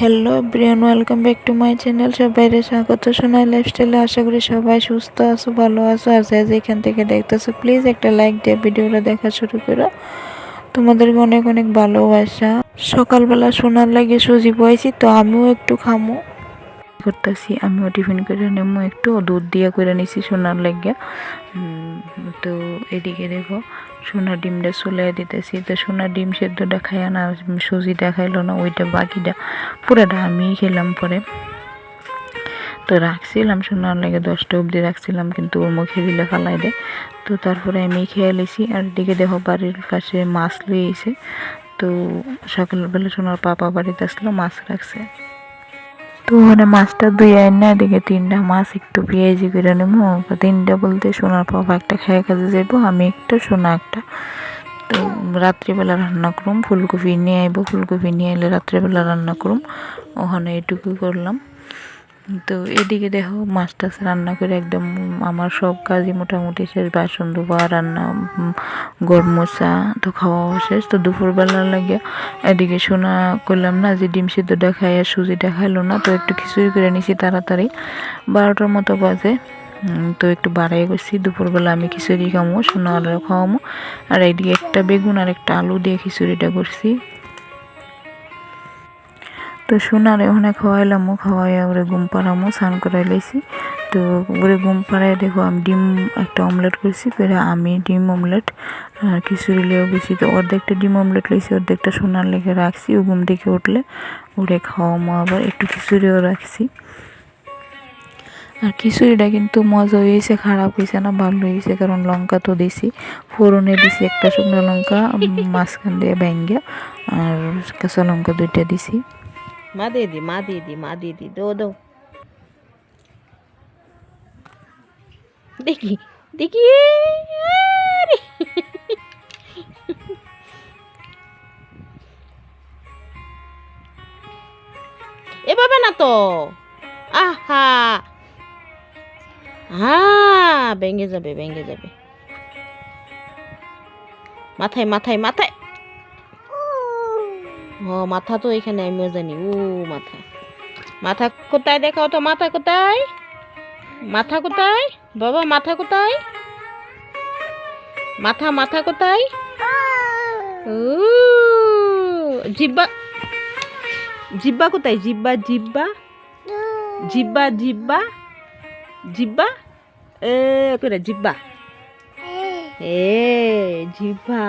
Hello everyone, welcome back to my channel. সবাইকে স্বাগত সোনাই লাইফস্টাইলে। আশা করি সবাই সুস্থ আছো, ভালো আছো। আর যে এখান থেকে দেখতেছো প্লিজ একটা লাইক দিয়ে ভিডিওটা দেখা শুরু করো। তোমাদেরকে অনেক অনেক ভালোবাসা। সকালবেলা সোনার লাগে সুজি বয়েছি, তো আমিও একটু খামো করতেছি। আমিও টিফিন করে নেবো, একটু দুধ দিয়ে করে নিছি সোনার লাগিয়া। তো এদিকে দেখো সোনার ডিমটা চুলাই দিতেছি। তো সোনার ডিম সেদ্ধটা খাইয়া না, সুজিটা খাইলো না, ওইটা বাকিটা পুরাটা আমিই খেলাম পরে। তো রাখছিলাম সোনার লাগে 10টা অবধি রাখছিলাম, কিন্তু ওর মুখে দিলে ফালাই দেয়। তো তারপরে আমি খেয়ে লিছি। আর এদিকে দেখো বাড়ির পাশে মাছ লয়ে এসে, তো সকালবেলা সোনার পাপা বাড়িতে আসলো, মাছ রাখছে। তো ওখানে মাছটা ধুয়ে আইনা এদিকে 3টা মাছ একটু পেঁয়াজি করে নেবো। 3টা বলতে সোনার পাপা একটা খেয়ে কাজে যাবো, আমি একটা, সোনা একটা। তো রাত্রিবেলা রান্না করুম, ফুলকপি নিয়ে আইব, ফুলকপি নিয়ে এলে রাত্রিবেলা রান্না করুম। ওখানে এটুকু করলাম। তো এদিকে দেখো মাছ টাছ রান্না করে একদম আমার সব কাজই মোটামুটি শেষ। বাসন ধোয়া, রান্না, গড় মোছা, তো খাওয়া শেষ। তো দুপুরবেলা লাগে এদিকে সোনা করলাম না যে ডিম সিদ্ধটা খাই আর সুজিটা খাইলো না, তো একটু খিচুড়ি করে নিছি তাড়াতাড়ি, 12টার মতো বাজে। তো একটু বাড়াই করছি, দুপুরবেলা আমি খিচুড়ি খামো, সোনা আরও খাওয়ামো। আর এইদিকে একটা বেগুন আর একটা আলু দিয়ে খিচুড়িটা করছি। তো সোনারে ওখানে খাওয়াইলামও, খাওয়াইয়া ওরে ঘুম পাড়ামো, স্নান করাই লাইছি। তো ওরে ঘুম পাড়াই দেখো আমি ডিম একটা অমলেট করছি, ফের আমি ডিম অমলেট আর খিচুড়ি লিয়েও গেছি। তো অর্ধেকটা ডিম অমলেট লইছি, অর্ধেকটা সোনার লেগে রাখছি। ও ঘুম থেকে উঠলে ওরে খাওয়ামো, আবার একটু খিচুড়িও রাখছি। আর খিচুড়িটা কিন্তু মজা হয়েছে, খারাপ হয়েছে না, ভালো হয়েছে। কারণ লঙ্কা তো দিছি, ফোড়নে দিছি একটা শুকনো লঙ্কা মাঝখান দিয়ে ভেঙ্গে, আর কাঁচা লঙ্কা 2টা দিছি। মা দিদি, মা দিদি, মা দিদি, দো দো দেখি দেখি। আরে! এভাবে না তো, আহা, হ্যাঁ ভেঙে যাবে, ভেঙে যাবে। মাথায় মাথায় মাথায়, ও মাথা তো এখানে, আমিও জানি। ও মাথা, মাথা কোথায় দেখাও তো, মাথা কোথায়, মাথা কোথায় বাবা, মাথা কোথায়, মাথা মাথা কোথায়? ও জিব্বা, জিব্বা কোথায়, জিব্বা জিব্বা জিব্বা জিব্বা জিব্বা, এ করে জিব্বা, এ জিব্বা।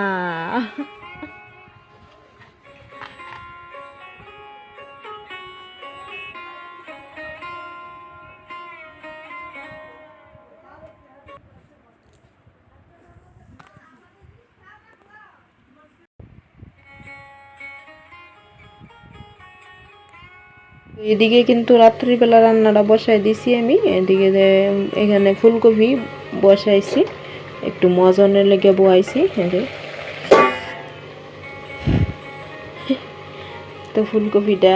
এদিকে কিন্তু রাত্রিবেলা রান্নাটা বসাই দিছি আমি। এদিকে এখানে ফুলকপি বসাইছি, একটু মজনের লেগে বসাইছি। তো ফুলকপিটা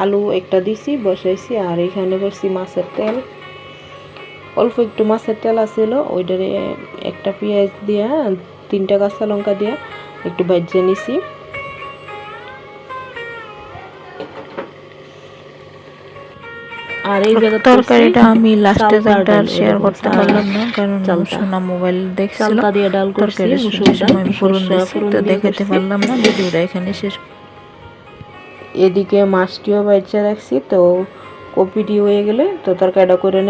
আলু একটা দিছি, বসাইছি। আর এখানে করছি মাছের তেল, অল্প একটু মাছের তেল আছিল, ওইটারে একটা পেঁয়াজ দিয়া 3টা কাঁচা লঙ্কা দিয়া একটু ভাজিয়ে নিছি। আর এই জায়গা তরকারিটা আমি লাস্টে আর শেয়ার করতে পারলাম না, কারণ সোনা মোবাইল দেখছিল। তরকারিটা সময় ফোড়ন দিছি, তো দেখাতে পারলাম না। ভিডিওটা এখানে শেষ। এদিকে মাছটিও বাইচা রাখছি, তো কপিটি হয়ে গেলে তো তরকারিটা করে